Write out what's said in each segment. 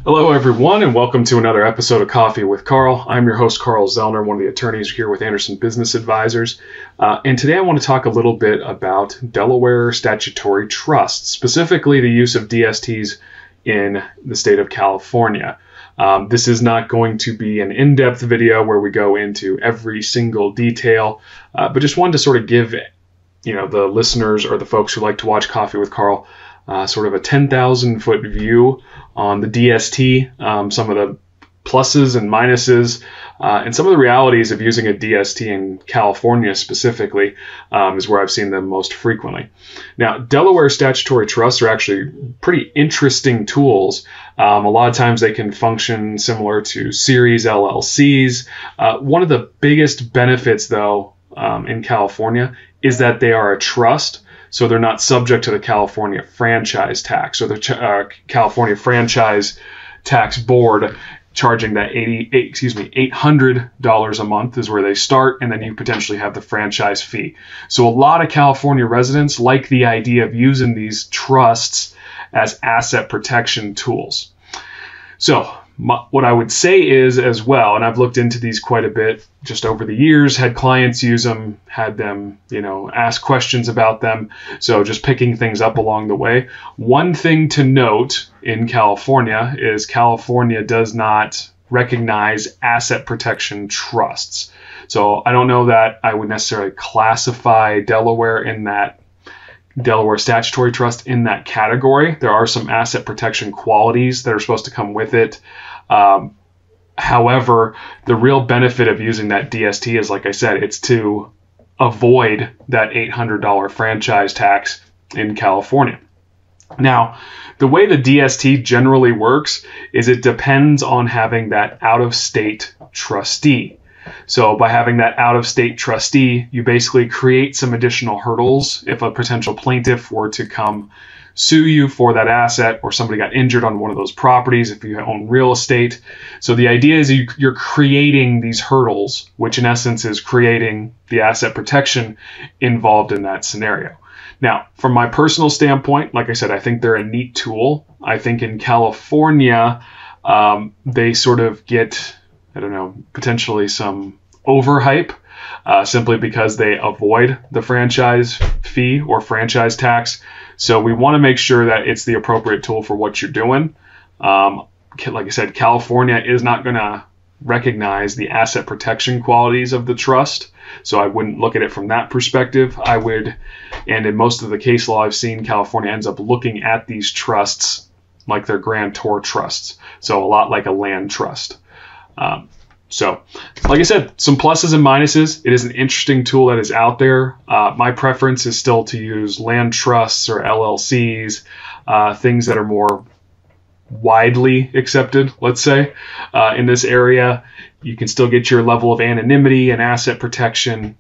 Hello, everyone, and welcome to another episode of Coffee with Carl. I'm your host, Carl Zoellner, one of the attorneys here with Anderson Business Advisors. And today I want to talk a little bit about Delaware Statutory Trust, specifically the use of DSTs in the state of California. This is not going to be an in-depth video where we go into every single detail, but just wanted to sort of give the listeners or the folks who like to watch Coffee with Carl sort of a 10,000-foot view on the DST, some of the pluses and minuses, and some of the realities of using a DST in California specifically is where I've seen them most frequently. Now, Delaware Statutory Trusts are actually pretty interesting tools. A lot of times they can function similar to series LLCs. One of the biggest benefits, though, in California is that they are a trust. So they're not subject to the California franchise tax or the California Franchise Tax Board charging that $800 a month is where they start, and then you potentially have the franchise fee. So a lot of California residents like the idea of using these trusts as asset protection tools. So what I would say is as well, and I've looked into these quite a bit just over the years, had clients use them, had them, ask questions about them. So just picking things up along the way. One thing to note in California is California does not recognize asset protection trusts. So I don't know that I would necessarily classify Delaware Statutory Trust in that category. There are some asset protection qualities that are supposed to come with it. However, the real benefit of using that DST is, like I said, it's to avoid that $800 franchise tax in California. Now, the way the DST generally works is it depends on having that out-of-state trustee. So by having that out-of-state trustee, you basically create some additional hurdles if a potential plaintiff were to come sue you for that asset, or somebody got injured on one of those properties if you own real estate. So the idea is you're creating these hurdles, which in essence is creating the asset protection involved in that scenario. Now, from my personal standpoint, like I said, I think they're a neat tool. I think in California, they sort of get, potentially some overhype simply because they avoid the franchise fee or franchise tax. So we want to make sure that it's the appropriate tool for what you're doing. Like I said, California is not going to recognize the asset protection qualities of the trust. So I wouldn't look at it from that perspective. I would, and in most of the case law I've seen, California ends up looking at these trusts like they're grantor trusts. So a lot like a land trust. So, like I said, some pluses and minuses. It is an interesting tool that is out there. My preference is still to use land trusts or LLCs, things that are more widely accepted, let's say. In this area, you can still get your level of anonymity and asset protection.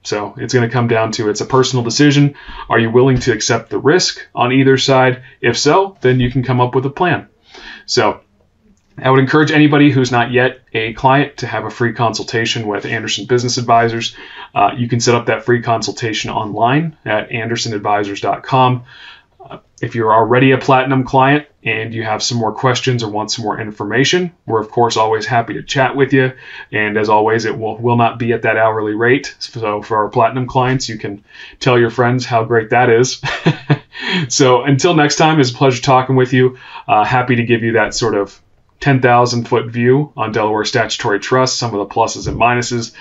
So it's going to come down to, it's a personal decision. Are you willing to accept the risk on either side? If so, then you can come up with a plan. So I would encourage anybody who's not yet a client to have a free consultation with Anderson Business Advisors. You can set up that free consultation online at andersonadvisors.com. If you're already a platinum client and you have some more questions or want some more information, we're of course always happy to chat with you. And as always, it will not be at that hourly rate. So for our platinum clients, you can tell your friends how great that is. So until next time, it's a pleasure talking with you. Happy to give you that sort of 10,000-foot view on Delaware Statutory Trust, some of the pluses and minuses.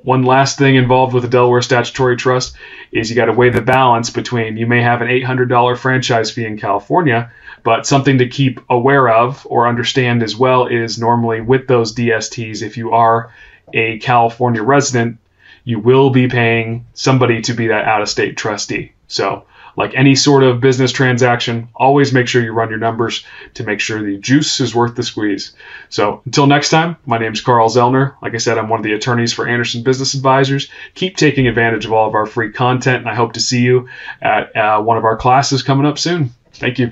One last thing involved with the Delaware Statutory Trust is you got to weigh the balance between, you may have an $800 franchise fee in California, but something to keep aware of or understand as well is normally with those DSTs, if you are a California resident, you will be paying somebody to be that out-of-state trustee. So like any sort of business transaction, always make sure you run your numbers to make sure the juice is worth the squeeze. So until next time, my name is Carl Zoellner. Like I said, I'm one of the attorneys for Anderson Business Advisors. Keep taking advantage of all of our free content, and I hope to see you at one of our classes coming up soon. Thank you.